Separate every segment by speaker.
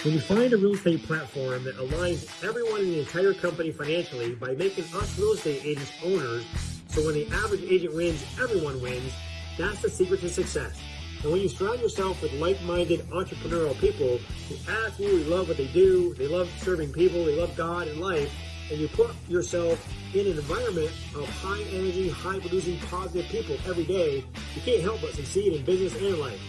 Speaker 1: When you find a real estate platform that aligns everyone in the entire company financially by making us real estate agents owners, so when the average agent wins, everyone wins, that's the secret to success. And when you surround yourself with like-minded entrepreneurial people who absolutely love what they do, they love serving people, they love God and life, and you put yourself in an environment of high energy, high producing, positive people every day, you can't help but succeed in business and life.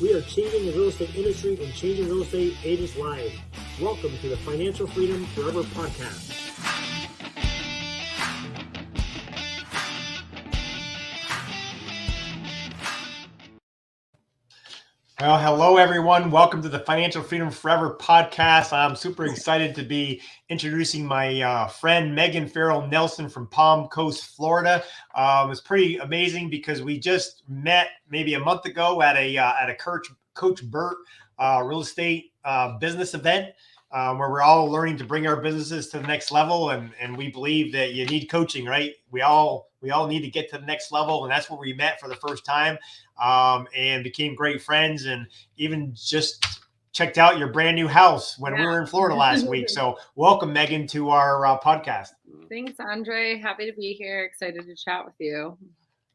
Speaker 1: We are changing the real estate industry and changing real estate agents' lives. Welcome to the Financial Freedom Forever Podcast.
Speaker 2: Well, hello, everyone. Welcome to the Financial Freedom Forever Podcast. I'm super excited to be introducing my friend, Megan Farrell-Nelson from Palm Coast, Florida. It's pretty amazing because we just met maybe a month ago at a Coach Burt real estate business event where we're all learning to bring our businesses to the next level. And we believe that you need coaching, right? We all need to get to the next level. And that's where we met for the first time and became great friends, and even just checked out your brand new house when we were in Florida last week. So welcome, Megan, to our podcast.
Speaker 3: Thanks, Andre. Happy to be here. Excited to chat with you.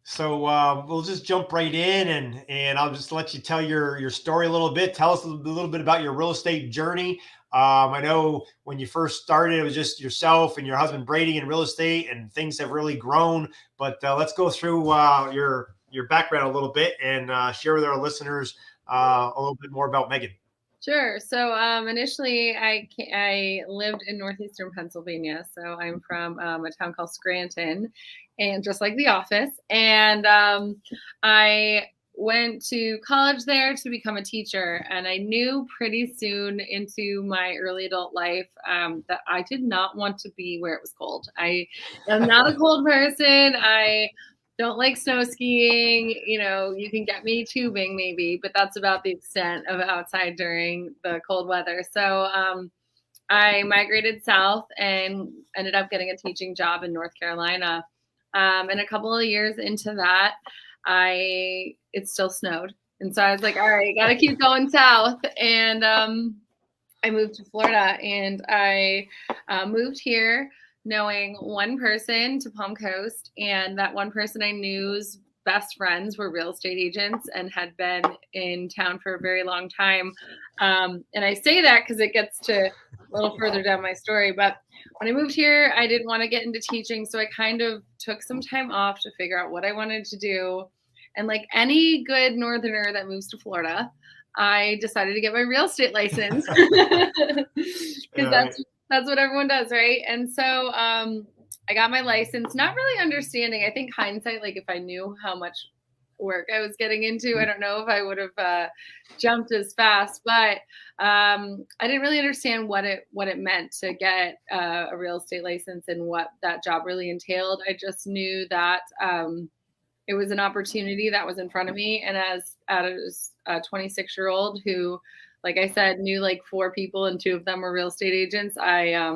Speaker 2: So we'll just jump right in, and I'll just let you tell your story a little bit. Tell us a little bit about your real estate journey. I know when you first started, it was just yourself and your husband Brady in real estate, and things have really grown. But let's go through your background a little bit and share with our listeners a little bit more about Megan.
Speaker 3: Sure. So initially, I lived in northeastern Pennsylvania. So I'm from a town called Scranton, and just like The Office. And I went to college there to become a teacher. And I knew pretty soon into my early adult life that I did not want to be where it was cold. I am not a cold person. I don't like snow skiing. You know, you can get me tubing maybe, but that's about the extent of outside during the cold weather. So I migrated south and ended up getting a teaching job in North Carolina. And a couple of years into that, it still snowed. And so I was like, all right, got to keep going south. And I moved to Florida, and I moved here knowing one person to Palm Coast, and that one person I knew's best friends were real estate agents and had been in town for a very long time. And I say that because it gets to a little further down my story. But when I moved here, I didn't want to get into teaching. So I kind of took some time off to figure out what I wanted to do. And like any good Northerner that moves to Florida, I decided to get my real estate license because that's what everyone does, right? And so I got my license, not really understanding. I think hindsight, like if I knew how much work I was getting into, I don't know if I would have jumped as fast, but I didn't really understand what it meant to get a real estate license and what that job really entailed. I just knew that it was an opportunity that was in front of me. And as a 26-year-old who, like I said, knew like 4 people and 2 of them were real estate agents, I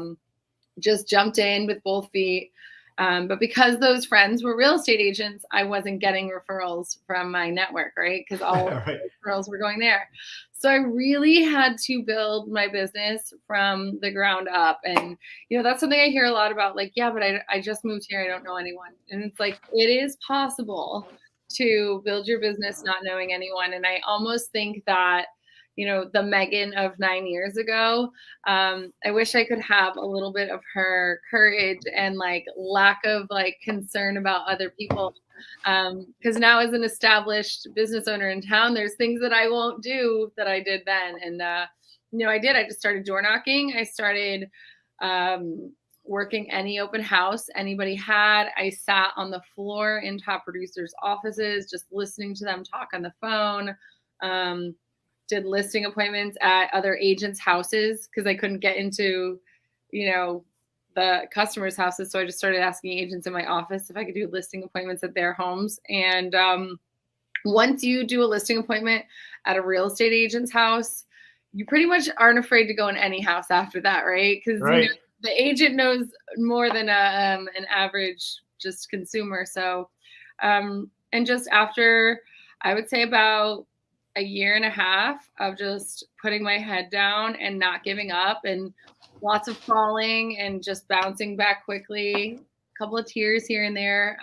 Speaker 3: just jumped in with both feet. But because those friends were real estate agents, I wasn't getting referrals from my network, right? Because all
Speaker 2: Right.
Speaker 3: referrals were going there. So I really had to build my business from the ground up. And, you know, that's something I hear a lot about, like, yeah, but I just moved here. I don't know anyone. And it's like, it is possible to build your business not knowing anyone. And I almost think that, you know, the Megan of 9 years ago, I wish I could have a little bit of her courage and like lack of like concern about other people. Because now as an established business owner in town, there's things that I won't do that I did then. And, you know, I just started door knocking. I started working any open house anybody had. I sat on the floor in top producers' offices, just listening to them talk on the phone. Did listing appointments at other agents' houses because I couldn't get into, you know, the customers' houses. So I just started asking agents in my office if I could do listing appointments at their homes. And once you do a listing appointment at a real estate agent's house, you pretty much aren't afraid to go in any house after that, right? Because
Speaker 2: Right.
Speaker 3: You know, the agent knows more than an average just consumer. So, and just after, I would say about a year and a half of just putting my head down and not giving up, and lots of falling and just bouncing back quickly, a couple of tears here and there.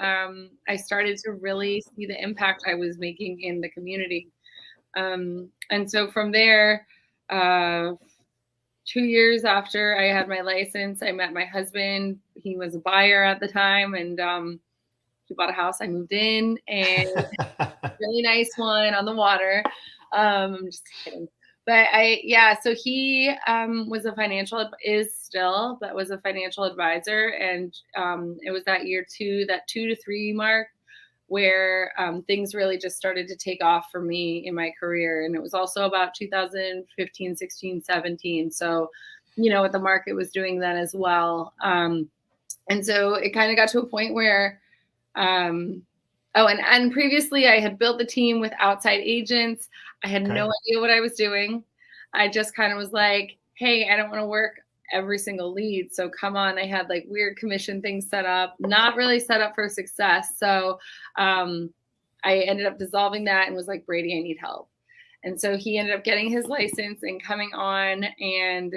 Speaker 3: I started to really see the impact I was making in the community. And so from there, 2 years after I had my license, I met my husband. He was a buyer at the time, and he bought a house. I moved in, and really nice one on the water. I'm just kidding. But so he was a was a financial advisor. And it was that year that 2 to 3 mark, where things really just started to take off for me in my career. And it was also about 2015, 16, 17. So, what the market was doing then as well. And so it kind of got to a point where, and previously I had built the team with outside agents. I had no idea what I was doing. I just kind of was like, hey, I don't want to work every single lead. So come on. I had like weird commission things set up, not really set up for success. So I ended up dissolving that and was like, Brady, I need help. And so he ended up getting his license and coming on, and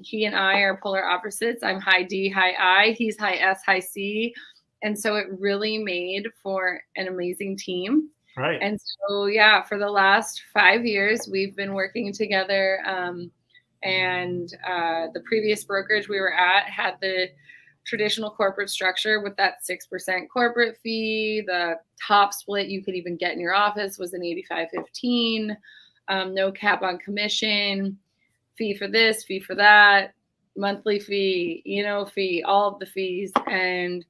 Speaker 3: he and I are polar opposites. I'm high D, high I, he's high S, high C. And so it really made for an amazing team.
Speaker 2: Right.
Speaker 3: And so, for the last 5 years, we've been working together. And the previous brokerage we were at had the traditional corporate structure with that 6% corporate fee. The top split you could even get in your office was an 85-15, no cap on commission, fee for this, fee for that, monthly fee, fee, all of the fees. And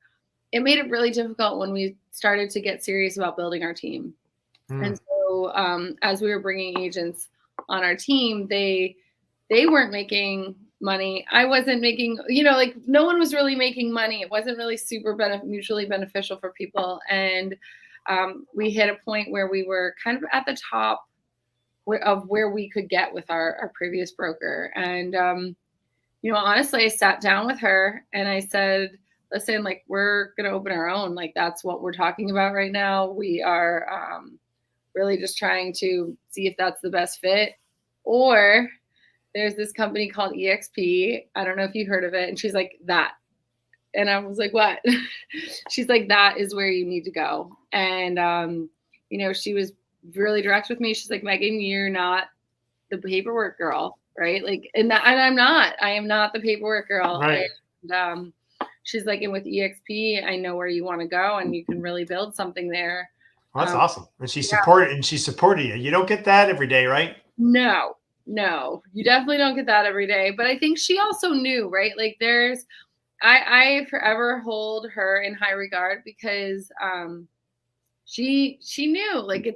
Speaker 3: it made it really difficult when we started to get serious about building our team. And so as we were bringing agents on our team, they weren't making money. I wasn't making, no one was really making money. It wasn't really super mutually beneficial for people. And we hit a point where we were kind of at the top of where we could get with our previous broker. And, honestly, I sat down with her and I said, listen, like, we're going to open our own. Like, that's what we're talking about right now. We are really just trying to see if that's the best fit. Or there's this company called EXP. I don't know if you heard of it. And she's like, that. And I was like, what? She's like, that is where you need to go. And, she was really direct with me. She's like, Megan, you're not the paperwork girl, right? Like, and I'm not. I am not the paperwork girl.
Speaker 2: Right.
Speaker 3: And, she's like, and with EXP, I know where you want to go, and you can really build something there.
Speaker 2: Well, that's awesome. And she supported you. You don't get that every day, right?
Speaker 3: No, you definitely don't get that every day. But I think she also knew, right? Like I forever hold her in high regard because she knew, like,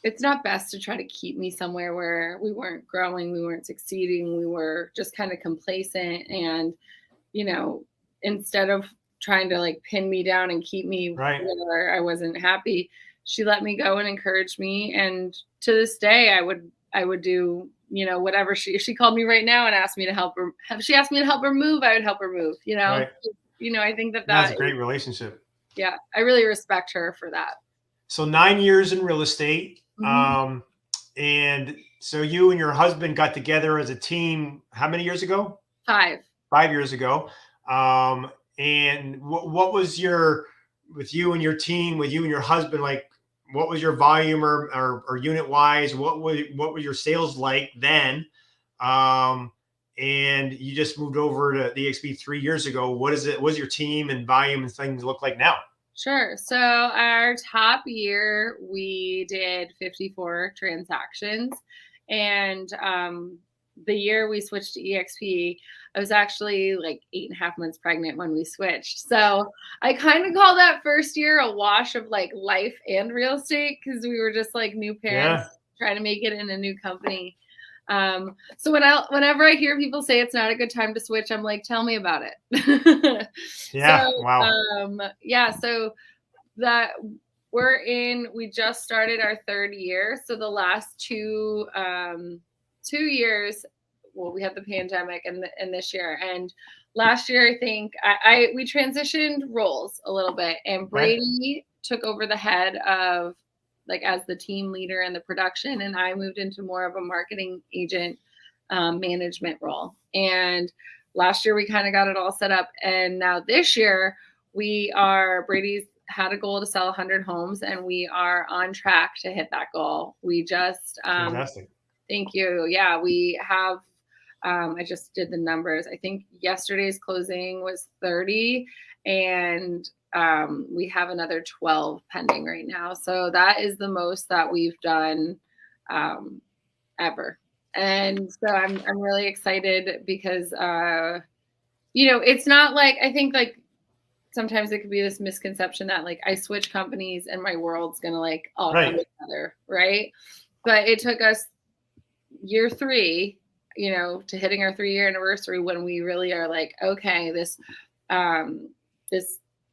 Speaker 3: it's not best to try to keep me somewhere where we weren't growing, we weren't succeeding, we were just kind of complacent. And, instead of trying to like pin me down and keep me where I wasn't happy, she let me go and encouraged me. And to this day, I would do, whatever she called me right now and asked me to help her. If she asked me to help her move, I would help her move, Right. I think that's
Speaker 2: a great relationship.
Speaker 3: Yeah. I really respect her for that.
Speaker 2: So 9 years in real estate.
Speaker 3: Mm-hmm.
Speaker 2: And so you and your husband got together as a team, how many years ago?
Speaker 3: 5
Speaker 2: years ago. And what was with you and your team, with you and your husband, like, what was your volume or unit wise? What were your sales like then? And you just moved over to the EXP 3 years ago. What's your team and volume and things look like now?
Speaker 3: Sure. So our top year, we did 54 transactions. And the year we switched to EXP, I was actually like 8.5 months pregnant when we switched. So I kind of call that first year a wash of like life and real estate, because we were just like new parents trying to make it in a new company. So whenever I hear people say it's not a good time to switch, I'm like, tell me about it. So that we just started our 3rd year. So the last 2 years, well, we had the pandemic and this year, and last year, I think we transitioned roles a little bit, and Brady took over the head of like as the team leader and the production, and I moved into more of a marketing agent management role. And last year we kind of got it all set up, and now this year Brady's had a goal to sell 100 homes, and we are on track to hit that goal. We just
Speaker 2: Fantastic.
Speaker 3: Thank you. Yeah, we have. I just did the numbers. I think yesterday's closing was 30, and we have another 12 pending right now. So that is the most that we've done ever. And so I'm really excited because it's not like, I think like sometimes it could be this misconception that like I switch companies and my world's gonna like all come together, right? But it took us year 3, to hitting our 3-year anniversary when we really are like, okay, this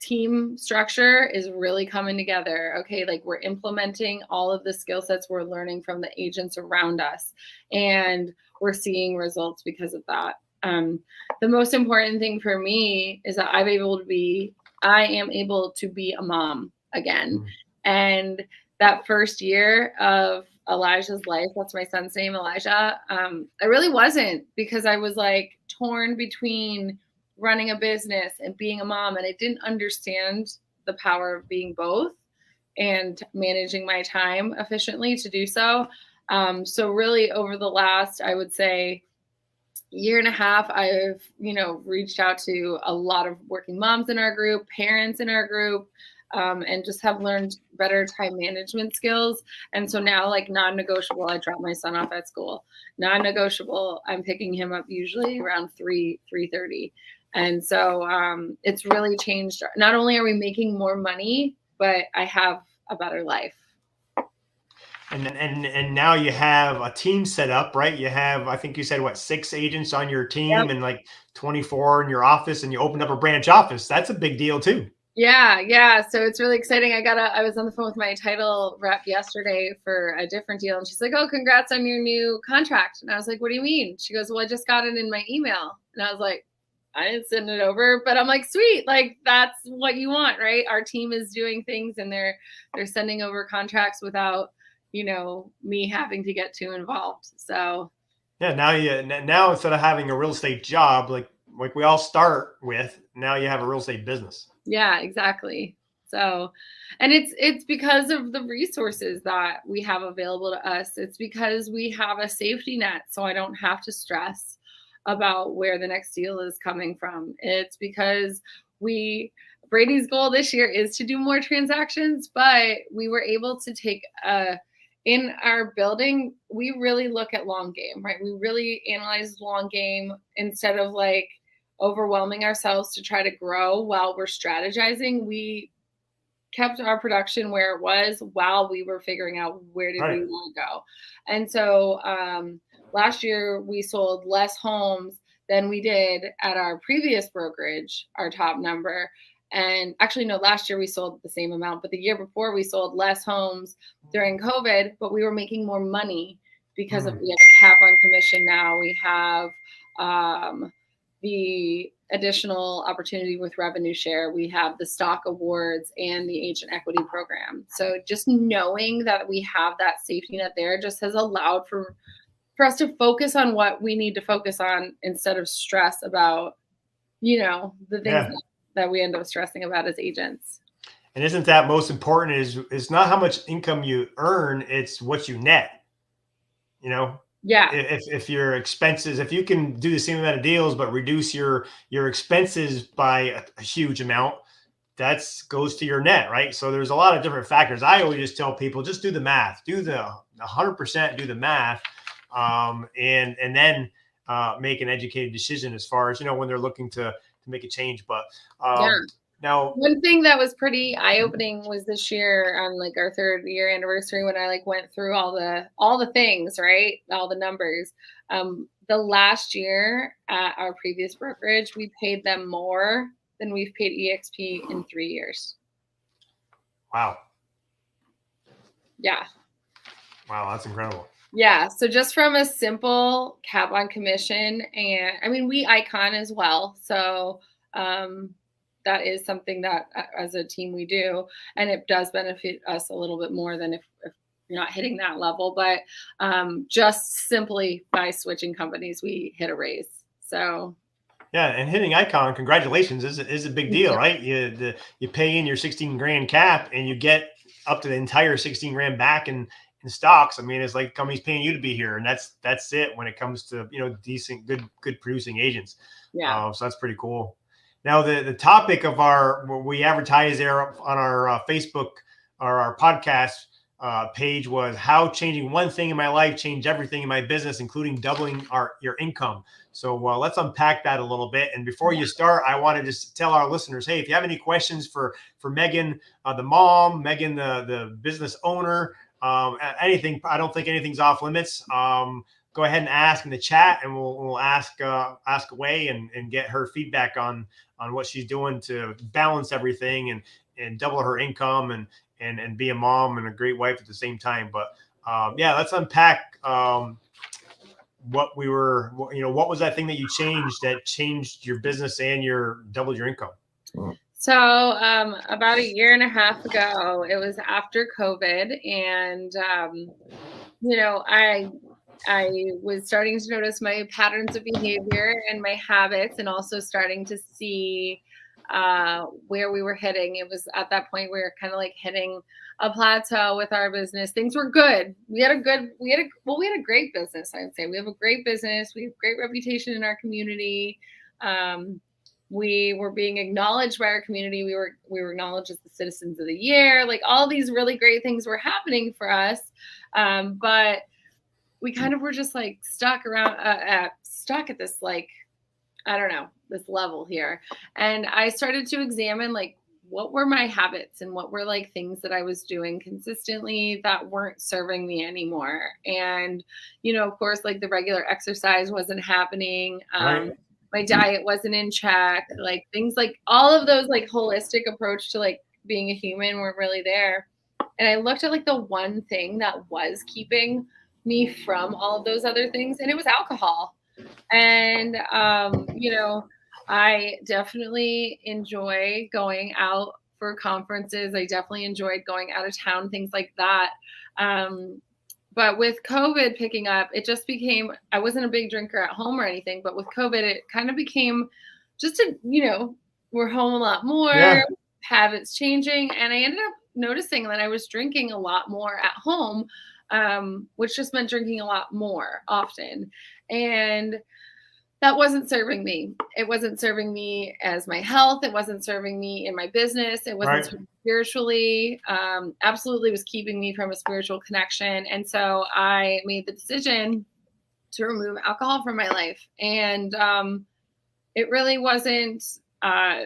Speaker 3: team structure is really coming together. Okay, like we're implementing all of the skill sets we're learning from the agents around us, and we're seeing results because of that. The most important thing for me is that I am able to be a mom again. And that first year of Elijah's life, that's my son's name, Elijah, I really wasn't, because I was like torn between running a business and being a mom, and I didn't understand the power of being both and managing my time efficiently to do so. So really over the last, I would say, year and a half, I've, reached out to a lot of working moms in our group, parents in our group, and just have learned better time management skills. And so now, like, non-negotiable, I drop my son off at school. Non-negotiable, I'm picking him up usually around 3:30. And so it's really changed. Not only are we making more money, but I have a better life.
Speaker 2: And now you have a team set up, right? You have, I think you said, 6 agents on your team, yep, and like 24 in your office, and you opened up a branch office. That's a big deal too.
Speaker 3: Yeah. So it's really exciting. I was on the phone with my title rep yesterday for a different deal, and she's like, "Oh, congrats on your new contract." And I was like, "What do you mean?" She goes, "Well, I just got it in my email." And I was like, I didn't send it over, but I'm like, sweet, like that's what you want, right? Our team is doing things, and they're sending over contracts without, me having to get too involved. So
Speaker 2: yeah, now instead of having a real estate job, like we all start with, now you have a real estate business.
Speaker 3: Yeah, exactly. So, and it's because of the resources that we have available to us. It's because we have a safety net, so I don't have to stress about where the next deal is coming from. It's because Brady's goal this year is to do more transactions, but we were able to take in our building, we really look at long game, right? We really analyze long game instead of like overwhelming ourselves to try to grow while we're strategizing. We kept our production where it was while we were figuring out where did we want to go. And so last year we sold less homes than we did at our previous brokerage, our top number. And actually, no, last year we sold the same amount, but the year before we sold less homes during COVID, but we were making more money because we have a cap on commission now. We have the additional opportunity with revenue share. We have the stock awards and the agent equity program. So just knowing that we have that safety net there just has allowed for us to focus on what we need to focus on instead of stress about, the things that we end up stressing about as agents.
Speaker 2: And isn't that most important is not how much income you earn, it's what you net,
Speaker 3: Yeah.
Speaker 2: If your expenses, if you can do the same amount of deals, but reduce your expenses by a huge amount, that goes to your net, right? So there's a lot of different factors. I always just tell people, just do the math, do the 100%, do the math, and then make an educated decision as far as, when they're looking to make a change. But now,
Speaker 3: one thing that was pretty eye-opening was this year on like our 3rd year anniversary, when I went through all the things, right? All the numbers. The last year at our previous brokerage, we paid them more than we've paid EXP in 3 years.
Speaker 2: Wow.
Speaker 3: Yeah.
Speaker 2: Wow, that's incredible.
Speaker 3: Yeah. So just from a simple cap on commission, and I mean, we icon as well. So, that is something that as a team we do, and it does benefit us a little bit more than if you're not hitting that level. But just simply by switching companies, we hit a raise. So.
Speaker 2: Yeah, and hitting icon, congratulations, is a big deal, right? You pay in your 16 grand cap and you get up to the entire 16 grand back in stocks. I mean, it's like companies paying you to be here, and that's it when it comes to decent, good producing agents.
Speaker 3: Yeah.
Speaker 2: So that's pretty cool. Now the topic of we advertise there on our Facebook or our podcast page was how changing one thing in my life changed everything in my business, including doubling your income. So let's unpack that a little bit. And before you start, I want to just tell our listeners, hey, if you have any questions for Megan, the mom, Megan, the business owner, anything, I don't think anything's off limits. Go ahead and ask in the chat, and we'll ask away and get her feedback on what she's doing to balance everything and double her income and be a mom and a great wife at the same time. But let's unpack what was that thing that you changed that changed your business and doubled your income?
Speaker 3: So about a year and a half ago, it was after COVID, and I was starting to notice my patterns of behavior and my habits, and also starting to see where we were heading. It was at that point we were kind of like hitting a plateau with our business. Things were good. We had a great business. I would say we have a great business. We have great reputation in our community. We were being acknowledged by our community. We were acknowledged as the Citizens of the Year. Like, all these really great things were happening for us, but we kind of were just like stuck at this, like, I don't know, this level here. And I started to examine, like, what were my habits and what were like things that I was doing consistently that weren't serving me anymore. And, of course, like the regular exercise wasn't happening.
Speaker 2: Right.
Speaker 3: My diet wasn't in check. Like, things like all of those, like, holistic approach to like being a human weren't really there. And I looked at like the one thing that was keeping me from all of those other things, and it was alcohol. And, I definitely enjoy going out for conferences. I definitely enjoyed going out of town, things like that. But with COVID picking up, it just became, I wasn't a big drinker at home or anything, but with COVID, it kind of became just we're home a lot more, habits changing. And I ended up noticing that I was drinking a lot more at home, which just meant drinking a lot more often. And that wasn't serving me. It wasn't serving me as my health. It wasn't serving me in my business. It wasn't serving me spiritually. Absolutely was keeping me from a spiritual connection. And so I made the decision to remove alcohol from my life. And it really wasn't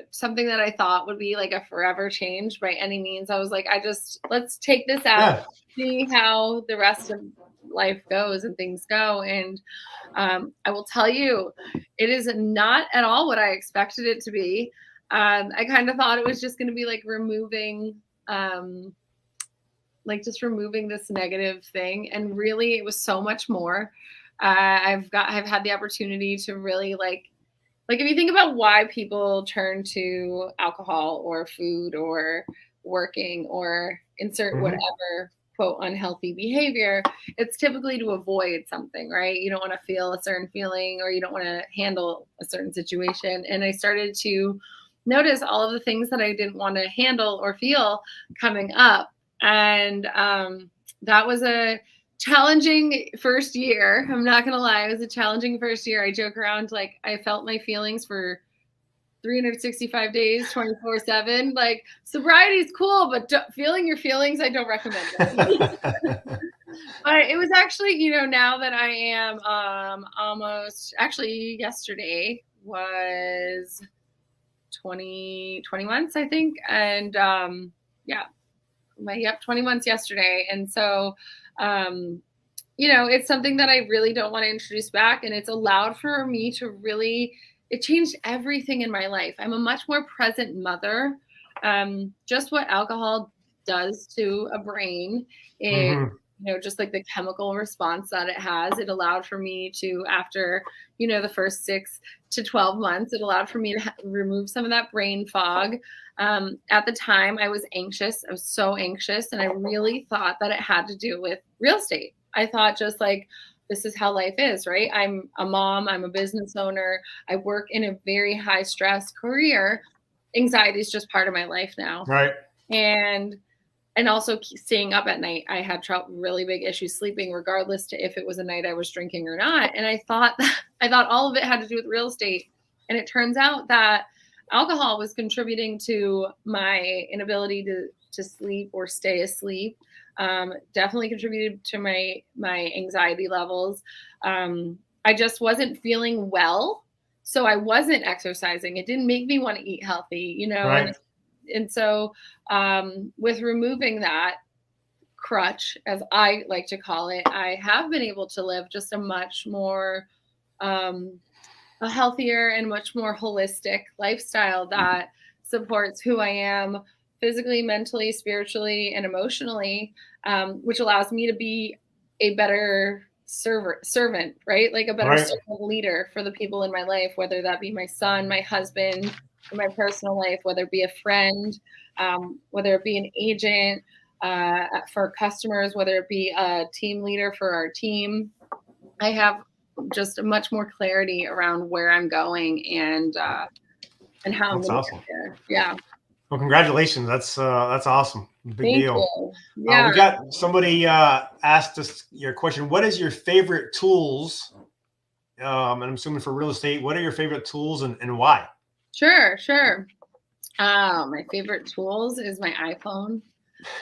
Speaker 3: something that I thought would be like a forever change by any means. I was like, let's take this out, see how the rest of life goes and things go. And I will tell you, it is not at all what I expected it to be. I kind of thought it was just going to be like removing this negative thing. And really it was so much more. I've had the opportunity to really like if you think about why people turn to alcohol or food or working or insert whatever quote unhealthy behavior, it's typically to avoid something, right? You don't want to feel a certain feeling, or you don't want to handle a certain situation. And I started to notice all of the things that I didn't want to handle or feel coming up. And that was a challenging first year. I'm not going to lie. It was a challenging first year. I joke around, like, I felt my feelings for 365 days, 24/7. Like, sobriety is cool, but feeling your feelings, I don't recommend it. But it was actually, now that I am almost, actually yesterday was 20 months, I think. And 20 months yesterday. And so, it's something that I really don't want to introduce back. And it's allowed for me to really, it changed everything in my life. I'm a much more present mother. Just what alcohol does to a brain, it just like the chemical response that it has. It allowed for me to, after, the first 6 to 12 months, it allowed for me to remove some of that brain fog. At the time, I was anxious. I was so anxious. And I really thought that it had to do with real estate. I thought just like, this is how life is, right? I'm a mom. I'm a business owner. I work in a very high stress career. Anxiety is just part of my life now.
Speaker 2: Right.
Speaker 3: And also staying up at night. I had really big issues sleeping, regardless to if it was a night I was drinking or not. And I thought all of it had to do with real estate. And it turns out that alcohol was contributing to my inability to sleep or stay asleep. Definitely contributed to my anxiety levels. I just wasn't feeling well. So I wasn't exercising. It didn't make me want to eat healthy,
Speaker 2: Right.
Speaker 3: And so with removing that crutch, as I like to call it, I have been able to live just a much more a healthier and much more holistic lifestyle that supports who I am physically, mentally, spiritually, and emotionally, which allows me to be a better servant, right? Like a better
Speaker 2: Right.
Speaker 3: servant leader for the people in my life, whether that be my son, my husband, in my personal life, whether it be a friend, whether it be an agent for customers, whether it be a team leader for our team. I have just much more clarity around where I'm going and how I'm
Speaker 2: That's
Speaker 3: going to
Speaker 2: awesome.
Speaker 3: get there. Yeah.
Speaker 2: Well, congratulations. That's awesome. Big
Speaker 3: Thank
Speaker 2: deal.
Speaker 3: you. Yeah.
Speaker 2: We got somebody asked us your question. What is your favorite tools? And I'm assuming for real estate, what are your favorite tools and why?
Speaker 3: Sure. My favorite tools is my iPhone.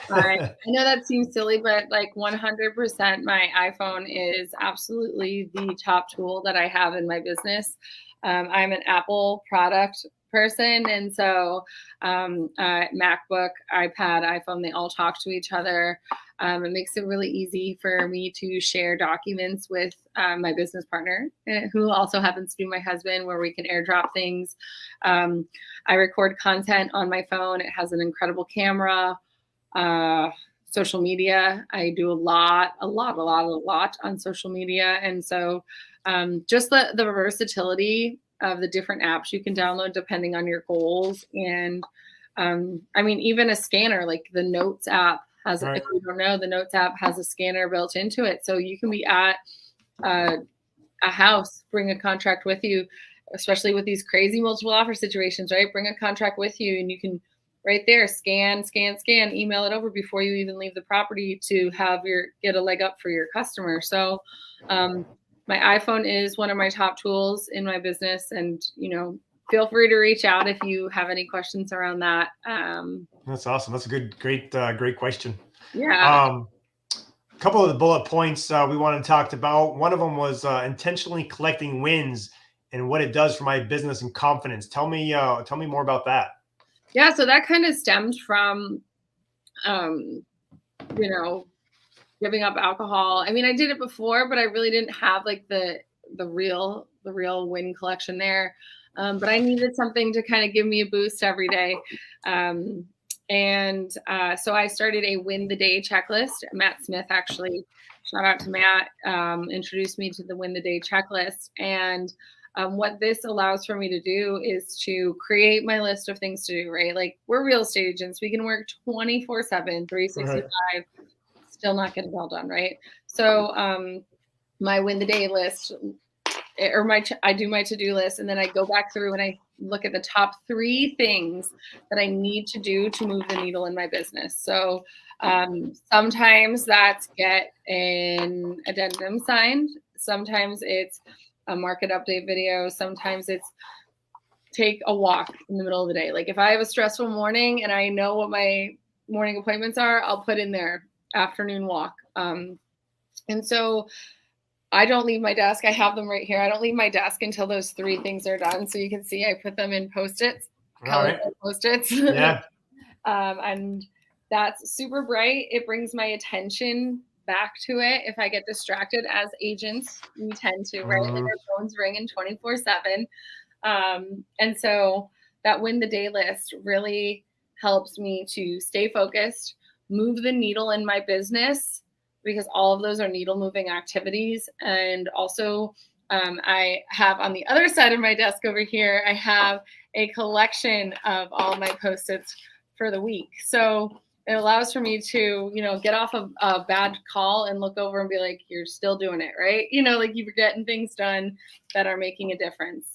Speaker 3: I know that seems silly, but like 100% my iPhone is absolutely the top tool that I have in my business. I'm an Apple product person. And so MacBook, iPad, iPhone, they all talk to each other. It makes it really easy for me to share documents with my business partner, who also happens to be my husband, where we can airdrop things. I record content on my phone. It has an incredible camera. Social media, I do a lot on social media. And so just the versatility of the different apps you can download depending on your goals. And even a scanner, like the Notes app has,
Speaker 2: Right.
Speaker 3: if you don't know, the Notes app has a scanner built into it. So you can be at a house, bring a contract with you, especially with these crazy multiple offer situations, right? Bring a contract with you and you can right there, scan, email it over before you even leave the property to get a leg up for your customer. So my iPhone is one of my top tools in my business, and feel free to reach out if you have any questions around that.
Speaker 2: That's awesome. That's a great question.
Speaker 3: Yeah.
Speaker 2: A couple of the bullet points we want to talk about. One of them was intentionally collecting wins and what it does for my business and confidence. Tell me more about that.
Speaker 3: Yeah, so that kind of stemmed from, giving up alcohol. I mean, I did it before, but I really didn't have like the real win collection there. But I needed something to kind of give me a boost every day. So I started a win the day checklist. Matt Smith, actually, shout out to Matt, introduced me to the win the day checklist. And what this allows for me to do is to create my list of things to do, right? Like, we're real estate agents. We can work 24/7, 365,
Speaker 2: Right.
Speaker 3: still not get it all done, right? So my win the day list, or I do my to-do list, and then I go back through and I look at the top 3 things that I need to do to move the needle in my business. So sometimes that's get an addendum signed. Sometimes it's a market update video. Sometimes it's take a walk in the middle of the day. Like, if I have a stressful morning and I know what my morning appointments are, I'll put in there afternoon walk. And so I don't leave my desk. I have them right here. I don't leave my desk until those 3 things are done. So you can see I put them in Post-its.
Speaker 2: All right.
Speaker 3: Post-its.
Speaker 2: Yeah.
Speaker 3: And that's super bright. It brings my attention back to it. If I get distracted, as agents, we tend to, right? Like, our phones ringing 24/7. And so that win the day list really helps me to stay focused, move the needle in my business because all of those are needle moving activities. And also I have on the other side of my desk over here, I have a collection of all my Post-its for the week. So it allows for me to, get off a bad call and look over and be like, you're still doing it, right? Like you're getting things done that are making a difference.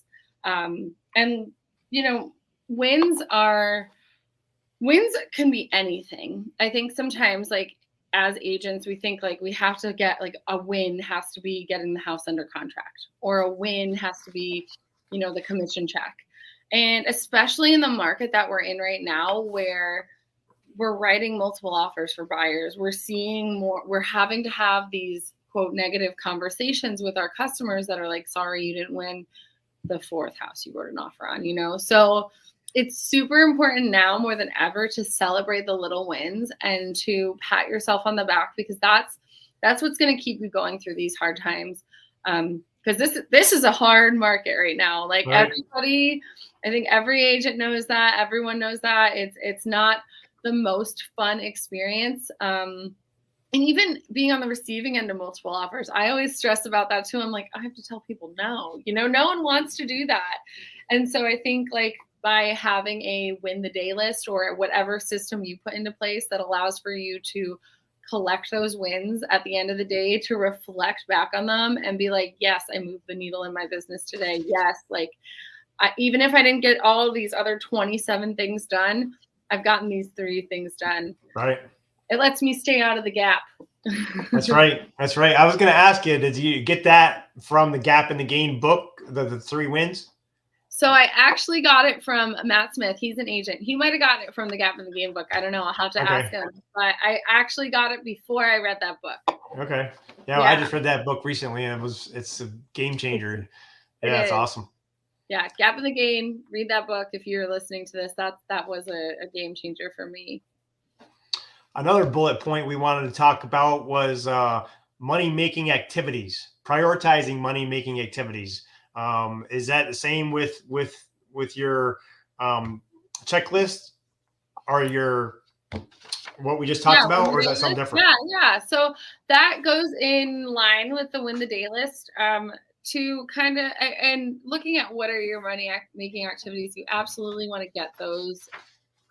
Speaker 3: And, wins can be anything. I think sometimes like as agents, we think like we have to get like a win has to be getting the house under contract, or a win has to be, the commission check. And especially in the market that we're in right now, where we're writing multiple offers for buyers, we're seeing more, we're having to have these quote negative conversations with our customers that are like, sorry, you didn't win the fourth house you wrote an offer on, So it's super important now more than ever to celebrate the little wins and to pat yourself on the back, because that's what's going to keep you going through these hard times. Because this is a hard market right now. Like everybody, I think every agent knows that. Everyone knows that it's not the most fun experience. And even being on the receiving end of multiple offers, I always stress about that too. I'm like, I have to tell people no, no one wants to do that. And so I think like by having a win the day list or whatever system you put into place that allows for you to collect those wins at the end of the day, to reflect back on them and be like, yes, I moved the needle in my business today. Yes. Like even if I didn't get all of these other 27 things done, I've gotten these 3 things done.
Speaker 2: Right.
Speaker 3: It lets me stay out of the gap.
Speaker 2: That's right. That's right. I was going to ask you, did you get that from the Gap and the Gain book, the 3 wins?
Speaker 3: So I actually got it from Matt Smith. He's an agent. He might have gotten it from the Gap and the Gain book. I don't know. I'll have to ask him. But I actually got it before I read that book.
Speaker 2: Okay. Yeah, I just read that book recently, and it's a game changer. Yeah, that's awesome.
Speaker 3: Yeah, Gap and the Gain. Read that book if you're listening to this. That was a game changer for me.
Speaker 2: Another bullet point we wanted to talk about was money-making activities, prioritizing money-making activities. Is that the same with your checklist or your what we just talked about, or is that something different?
Speaker 3: Yeah. So that goes in line with the win the day list. To kind of and looking at what are your money making activities, you absolutely want to get those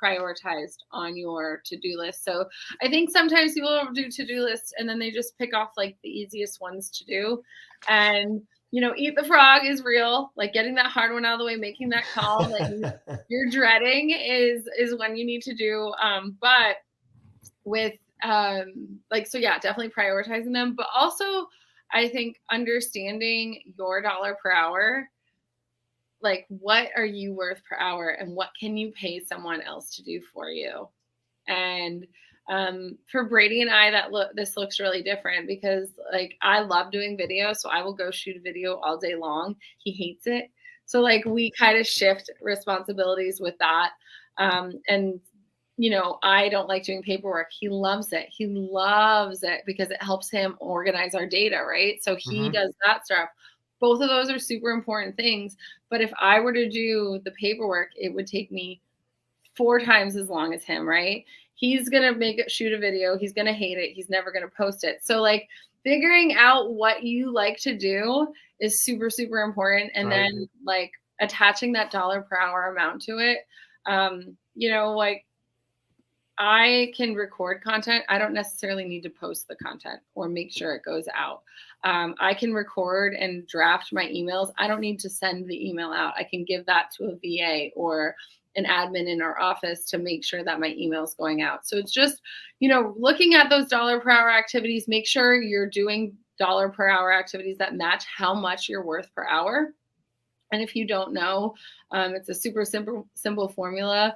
Speaker 3: prioritized on your to-do list. So I think sometimes people do to-do lists and then they just pick off like the easiest ones to do. And eat the frog is real. Like getting that hard one out of the way, making that call that you're dreading is when you need to do. But with definitely prioritizing them. But also I think understanding your dollar per hour, like what are you worth per hour and what can you pay someone else to do for you? And for Brady and I, this looks really different because like I love doing video, so I will go shoot a video all day long. He hates it. So like we kind of shift responsibilities with that. And I don't like doing paperwork. He loves it. He loves it because it helps him organize our data, right? So he does that stuff. Both of those are super important things. But if I were to do the paperwork, it would take me 4 times as long as him, right? He's going to shoot a video. He's going to hate it. He's never going to post it. So like figuring out what you like to do is super, super important. And then like attaching that dollar per hour amount to it. Like I can record content. I don't necessarily need to post the content or make sure it goes out. I can record and draft my emails. I don't need to send the email out. I can give that to a VA or an admin in our office to make sure that my email is going out. So it's just, looking at those dollar per hour activities, make sure you're doing dollar per hour activities that match how much you're worth per hour. And if you don't know, it's a super simple formula.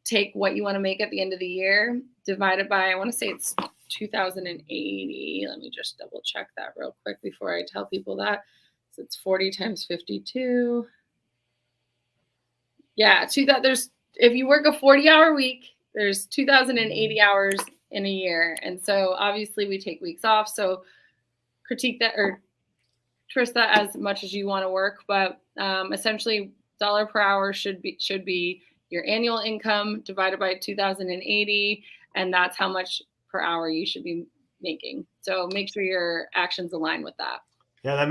Speaker 3: Take what you want to make at the end of the year, divide it by, I want to say it's 2,080. Let me just double check that real quick before I tell people that. So it's 40 times 52. Yeah, if you work a 40-hour week, there's 2,080 hours in a year. And so obviously we take weeks off. So critique that or twist that as much as you want to work. But essentially dollar per hour should be your annual income divided by 2,080. And that's how much per hour you should be making. So make sure your actions align with that.
Speaker 2: Yeah, that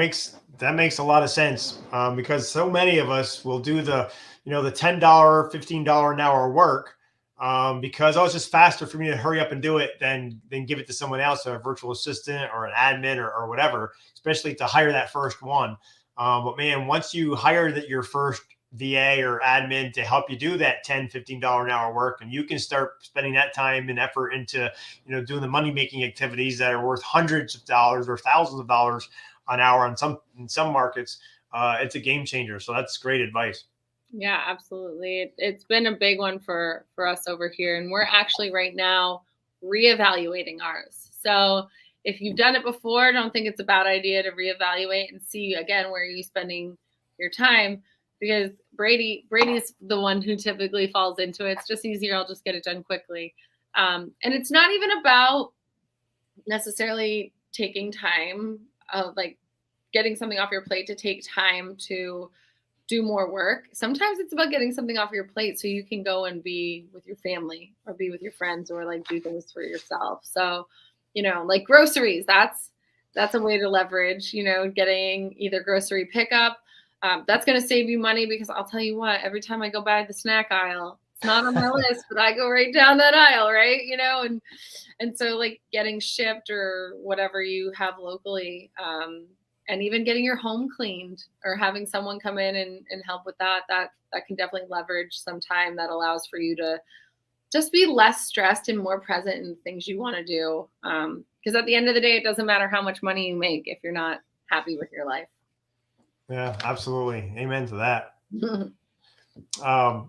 Speaker 2: makes a lot of sense, because so many of us will do the $10, $15 an hour work, because it's just faster for me to hurry up and do it than give it to someone else, a virtual assistant or an admin or whatever, especially to hire that first one. But man, once you hire your first VA or admin to help you do that $10, $15 an hour work, and you can start spending that time and effort into doing the money making activities that are worth hundreds of dollars or thousands of dollars an hour in some markets, it's a game changer. So that's great advice.
Speaker 3: Yeah, absolutely. It's been a big one for us over here. And we're actually right now reevaluating ours. So if you've done it before, don't think it's a bad idea to reevaluate and see again, where are you spending your time? Because Brady's the one who typically falls into it. It's just easier. I'll just get it done quickly. And it's not even about necessarily taking time of like getting something off your plate to take time to do more work. Sometimes it's about getting something off your plate so you can go and be with your family or be with your friends or like do things for yourself. So, like groceries, that's a way to leverage, getting either grocery pickup. That's going to save you money because I'll tell you what, every time I go by the snack aisle, it's not on my list, but I go right down that aisle, right? And so like getting shipped or whatever you have locally, and even getting your home cleaned or having someone come in and help with that can definitely leverage some time that allows for you to just be less stressed and more present in things you want to do. Because at the end of the day, it doesn't matter how much money you make if you're not happy with your life.
Speaker 2: Yeah, absolutely. Amen to that.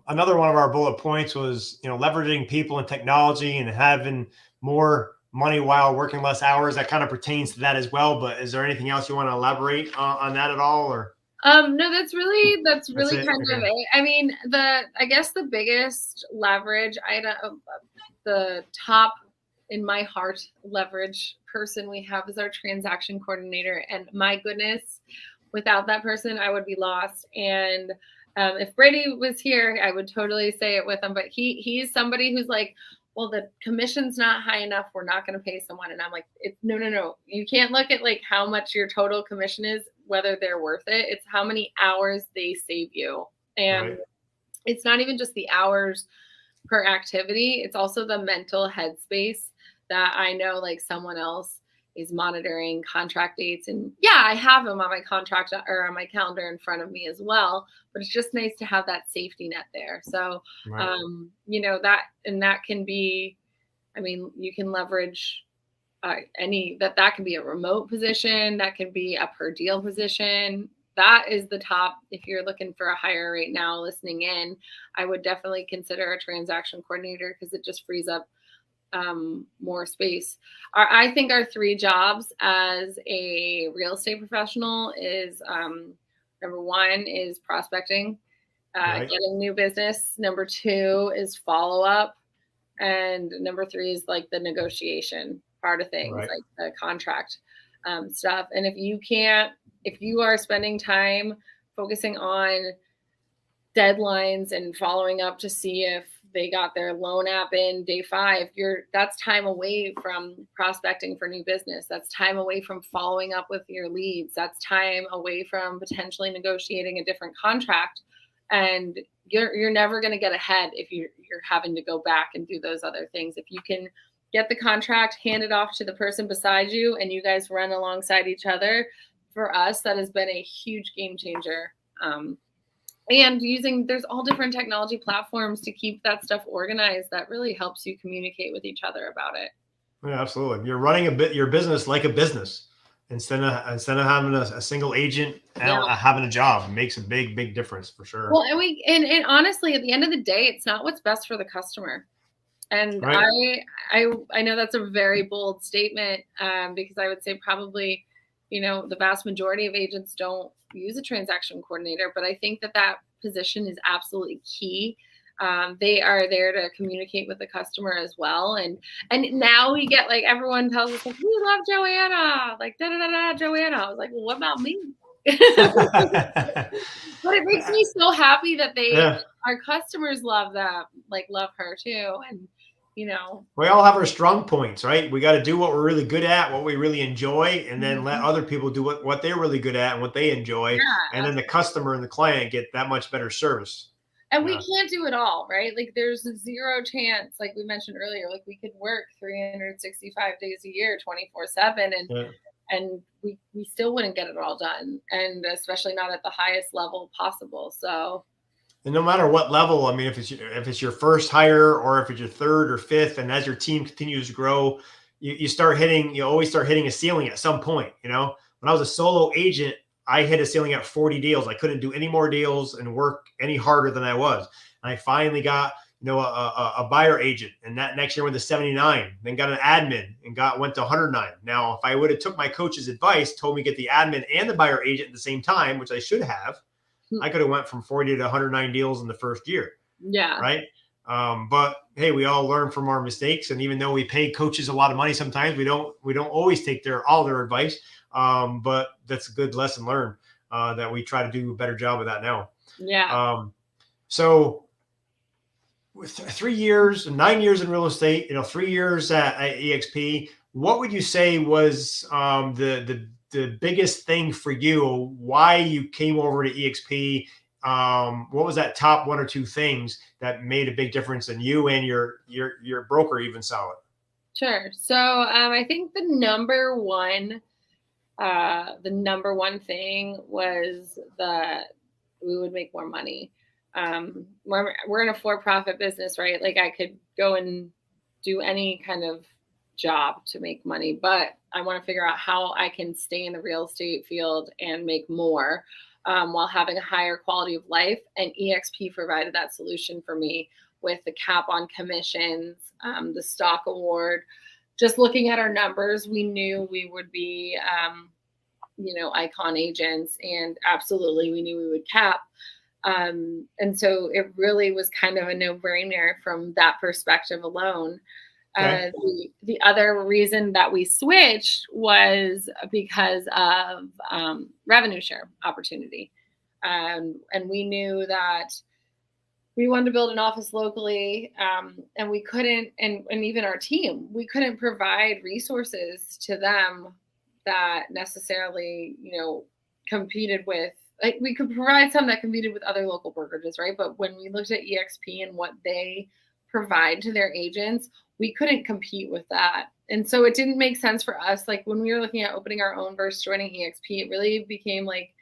Speaker 2: Another one of our bullet points was, leveraging people and technology and having more money while working less hours. That kind of pertains to that as well. But is there anything else you want to elaborate on that at all? Or
Speaker 3: no, that's really kind of
Speaker 2: okay.
Speaker 3: it. I mean, I guess the biggest leverage the top in my heart leverage person we have is our transaction coordinator. And my goodness, without that person, I would be lost. And if Brady was here, I would totally say it with him. But he's somebody who's like, well, the commission's not high enough. We're not going to pay someone. And I'm like, no. You can't look at like how much your total commission is, whether they're worth it. It's how many hours they save you. And
Speaker 2: Right.
Speaker 3: It's not even just the hours per activity. It's also the mental headspace that I know like someone else is monitoring contract dates. And yeah, I have them on my contract or on my calendar in front of me as well, but it's just nice to have that safety net there. So,
Speaker 2: Right.
Speaker 3: that can be, I mean, you can leverage that can be a remote position, that can be a per deal position. That is the top. If you're looking for a hire right now listening in, I would definitely consider a transaction coordinator because it just frees up more space. I think our 3 jobs as a real estate professional is number 1 is prospecting,
Speaker 2: Right.
Speaker 3: getting new business. Number 2 is follow up, and number 3 is like the negotiation part of things,
Speaker 2: Right.
Speaker 3: like the contract stuff. And if you are spending time focusing on deadlines and following up to see if they got their loan app in day 5, that's time away from prospecting for new business. That's time away from following up with your leads. That's time away from potentially negotiating a different contract. And you're never going to get ahead if you're having to go back and do those other things. If you can get the contract, hand it off to the person beside you, and you guys run alongside each other, for us, that has been a huge game changer. And there's all different technology platforms to keep that stuff organized. That really helps you communicate with each other about it.
Speaker 2: Yeah, absolutely. You're running your business like a business instead of having a single agent having a job. It makes a big difference for sure.
Speaker 3: Well, and honestly, at the end of the day, it's not what's best for the customer. And right. I know that's a very bold statement because I would say probably, the vast majority of agents don't use a transaction coordinator, but I think that position is absolutely key. They are there to communicate with the customer as well. And now we get like, everyone tells us like, we love Joanna, like Joanna. I was like, well, what about me? But it makes me so happy that our customers love her too. And
Speaker 2: We all have our strong points, right? We got to do what we're really good at, what we really enjoy, and then let other people do what they're really good at and what they enjoy.
Speaker 3: Yeah,
Speaker 2: and then the customer and the client get that much better service.
Speaker 3: And we can't do it all, right? Like there's zero chance, like we mentioned earlier, like we could work 365 days a year, 24/7, and we still wouldn't get it all done. And especially not at the highest level possible. So.
Speaker 2: And no matter what level, I mean, if it's your first hire or if it's your third or fifth, and as your team continues to grow, you always start hitting a ceiling at some point. When I was a solo agent, I hit a ceiling at 40 deals. I couldn't do any more deals and work any harder than I was. And I finally got, a buyer agent, and that next year went to 79, then got an admin and went to 109. Now, if I would have took my coach's advice, told me to get the admin and the buyer agent at the same time, which I should have, I could have went from 40 to 109 deals in the first year.
Speaker 3: Yeah.
Speaker 2: Right. But hey, we all learn from our mistakes. And even though we pay coaches a lot of money, sometimes we don't always take all their advice. But that's a good lesson learned, that we try to do a better job of that now.
Speaker 3: Yeah.
Speaker 2: So with 3 years, 9 years in real estate, 3 years at EXP, what would you say was the biggest thing for you, why you came over to EXP? What was that top one or two things that made a big difference in you and your broker even saw it?
Speaker 3: Sure. So I think the number one thing was that we would make more money. We're in a for-profit business, right? Like I could go and do any kind of job to make money, but I want to figure out how I can stay in the real estate field and make more while having a higher quality of life. And EXP provided that solution for me with the cap on commissions, the stock award. Just looking at our numbers, we knew we would be, icon agents, and absolutely we knew we would cap. And so it really was kind of a no-brainer from that perspective alone. Okay. The other reason that we switched was because of revenue share opportunity. And we knew that we wanted to build an office locally, and we couldn't, and even our team, we couldn't provide resources to them that necessarily, competed with, like we could provide some that competed with other local brokerages, right? But when we looked at EXP and what they provide to their agents, we couldn't compete with that. And so it didn't make sense for us. Like when we were looking at opening our own versus joining EXP, it really became like,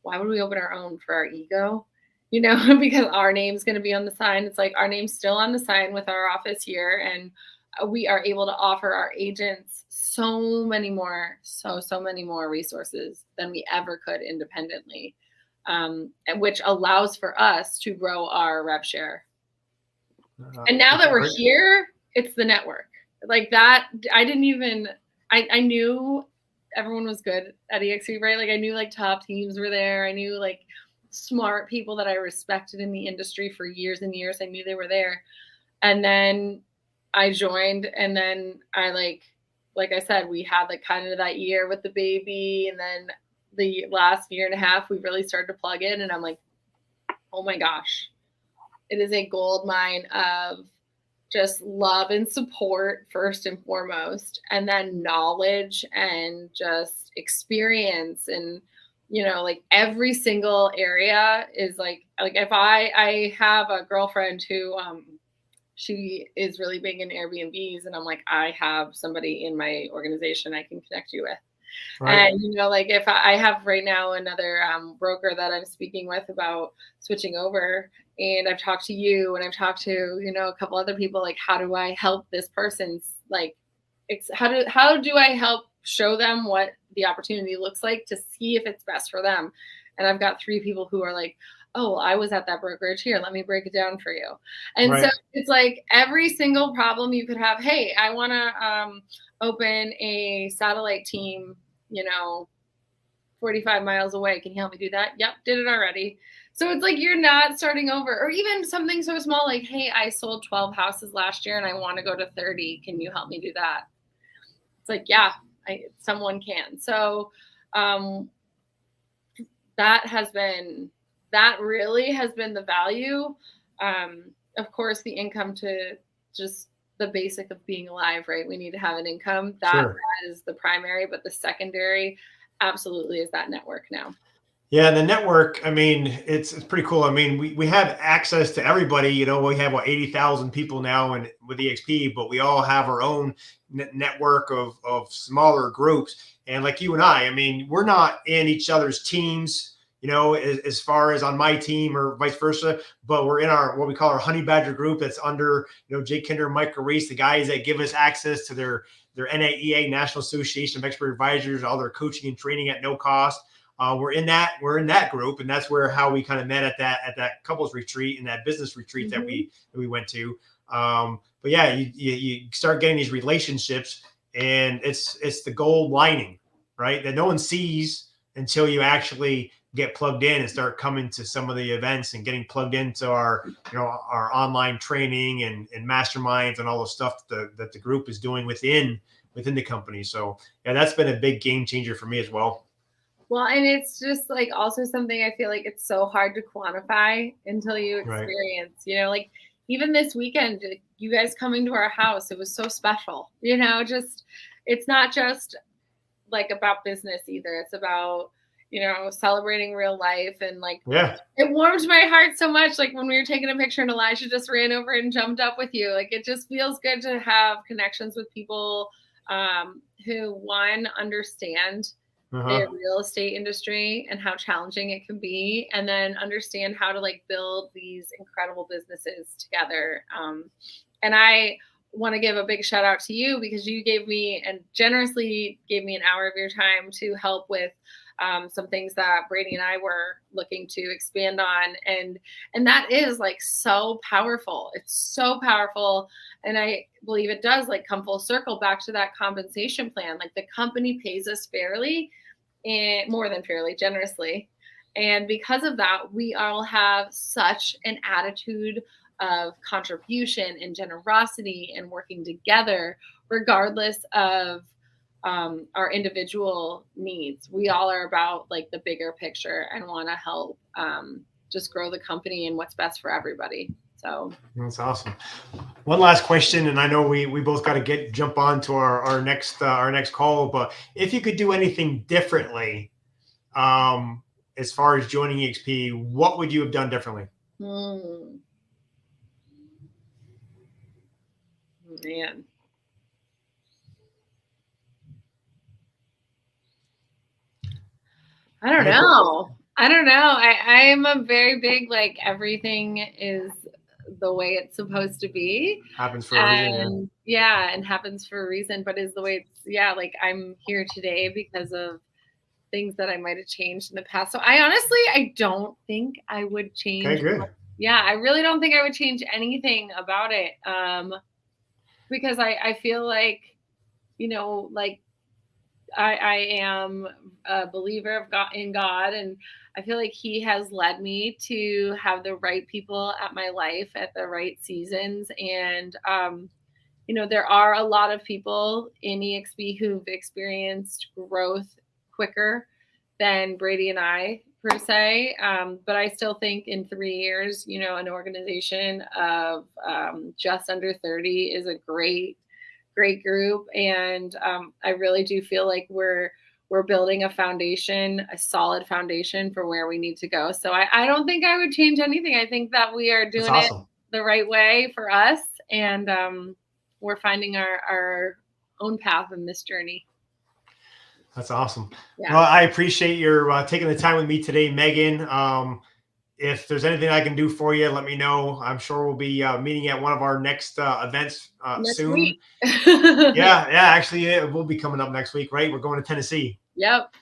Speaker 3: why would we open our own? For our ego? Because our name's going to be on the sign. It's like our name's still on the sign with our office here. And we are able to offer our agents so many more resources than we ever could independently, and which allows for us to grow our rev share. And now that we're here, it's the network. Like that, I knew everyone was good at EXP, right? Like I knew like top teams were there. I knew like smart people that I respected in the industry for years and years. I knew they were there. And then I joined, and then I like I said, we had like kind of that year with the baby, and then the last year and a half, we really started to plug in, and I'm like, oh my gosh, it is a gold mine of just love and support first and foremost, and then knowledge and just experience. And, like every single area is like if I have a girlfriend who, she is really big in Airbnbs, and I'm like, I have somebody in my organization I can connect you with. Right. And, like if I have right now another broker that I'm speaking with about switching over, and I've talked to you, and I've talked to, a couple other people, like, how do I help this person's, like, how do I help show them what the opportunity looks like to see if it's best for them? And I've got 3 people who are like, oh, well, I was at that brokerage here. Let me break it down for you. And right. So it's like every single problem you could have. Hey, I want to open a satellite team, 45 miles away. Can you help me do that? Yep, did it already. So it's like you're not starting over. Or even something so small like, hey, I sold 12 houses last year and I want to go to 30. Can you help me do that? It's like, yeah, someone can. So that really has been the value. Of course, the income to just the basic of being alive, right? We need to have an income. That
Speaker 2: Sure.
Speaker 3: is the primary, but the secondary absolutely is that network now.
Speaker 2: Yeah, the network, I mean, it's pretty cool. I mean, we have access to everybody. You know, we have 80,000 people now and with EXP, but we all have our own network of smaller groups. And like you and I mean, we're not in each other's teams, you know, as far as on my team or vice versa, but we're in our what we call our Honey Badger group that's under, you know, Jake Kinder and Mike Reese, the guys that give us access to their NAEA, National Association of Expert Advisors, all their coaching and training at no cost. We're in that group, and that's how we kind of met at that couples retreat and that business retreat that we went to. But yeah, you start getting these relationships, and it's the gold lining, right? That no one sees until you actually get plugged in and start coming to some of the events and getting plugged into our online training and masterminds and all the stuff that the group is doing within the company. So yeah, that's been a big game changer for me as well.
Speaker 3: Well, and it's just like also something I feel like it's so hard to quantify until you experience, you know, like even this weekend, you guys coming to our house, it was so special, you know, just, it's not just like about business either. It's about, you know, celebrating real life. And like, it warmed my heart so much. Like when we were taking a picture and Elijah just ran over and jumped up with you, like, it just feels good to have connections with people who, one, understand the real estate industry and how challenging it can be, and then understand how to like build these incredible businesses together. And I want to give a big shout out to you because you gave me and generously gave me an hour of your time to help with some things that Brady and I were looking to expand on. And that is like so powerful. It's so powerful. And I believe it does like come full circle back to that compensation plan. Like the company pays us fairly, and more than fairly, generously. And because of that, we all have such an attitude of contribution and generosity and working together, regardless of our individual needs. We all are about like the bigger picture and want to help just grow the company and what's best for everybody. So
Speaker 2: that's awesome. One last question, and I know we both got to jump on to our next call, but if you could do anything differently as far as joining EXP, what would you have done differently?
Speaker 3: Man. I don't know. I am a very big, like, everything is the way it's supposed to be.
Speaker 2: Happens for a reason.
Speaker 3: Yeah, and happens for a reason, but is the way it's, like I'm here today because of things that I might have changed in the past. So I don't think I would change.
Speaker 2: Okay, good.
Speaker 3: Yeah, I really don't think I would change anything about it. Because I feel like, you know, like I am a believer of God, in God, and I feel like He has led me to have the right people at my life at the right seasons. And, you know, there are a lot of people in EXP who've experienced growth quicker than Brady and I, per se. But I still think in 3 years, you know, an organization of just under 30 is a great group. And I really do feel like we're building a foundation, a solid foundation for where we need to go. So I don't think I would change anything. I think that we are doing it the right way for us. And we're finding our own path in this journey.
Speaker 2: That's awesome.
Speaker 3: Yeah.
Speaker 2: Well, I appreciate your taking the time with me today, Megan. If there's anything I can do for you, let me know. I'm sure we'll be meeting at one of our next events soon. Yeah, actually, it will be coming up next week, right? We're going to Tennessee.
Speaker 3: Yep.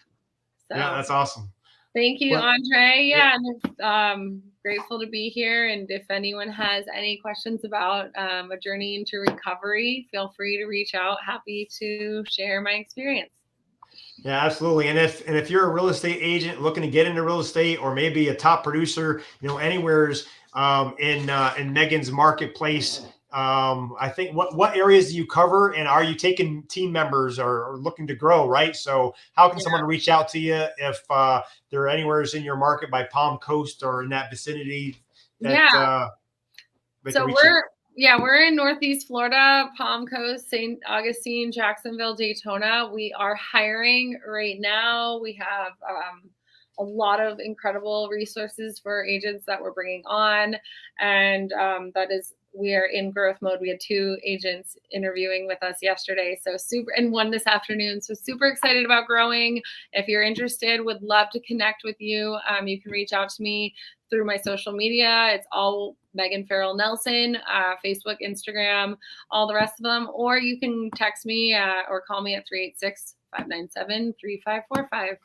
Speaker 2: So, yeah, that's awesome.
Speaker 3: Thank you, Andre. Yeah, and grateful to be here. And if anyone has any questions about a journey into recovery, feel free to reach out. Happy to share my experience.
Speaker 2: Yeah, absolutely. And if you're a real estate agent looking to get into real estate, or maybe a top producer, you know, anywhere's in Megan's marketplace, I think what areas do you cover, and are you taking team members or looking to grow, right? So how can someone reach out to you if they're anywhere's in your market by Palm Coast or in that vicinity?
Speaker 3: So Yeah, we're in Northeast Florida, Palm Coast, St. Augustine, Jacksonville, Daytona. We are hiring right now. We have a lot of incredible resources for agents that we're bringing on. And we are in growth mode. We had 2 agents interviewing with us yesterday. So and one this afternoon. So super excited about growing. If you're interested, would love to connect with you. You can reach out to me through my social media. It's all Megan Farrell-Nelson, Facebook, Instagram, all the rest of them. Or you can text me or call me at 386-597-3545.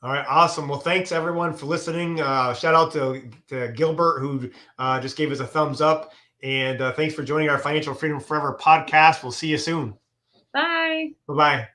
Speaker 2: All right, awesome. Well, thanks everyone for listening. Shout out to Gilbert, who just gave us a thumbs up. And thanks for joining our Financial Freedom Forever podcast. We'll see you soon.
Speaker 3: Bye.
Speaker 2: Bye-bye.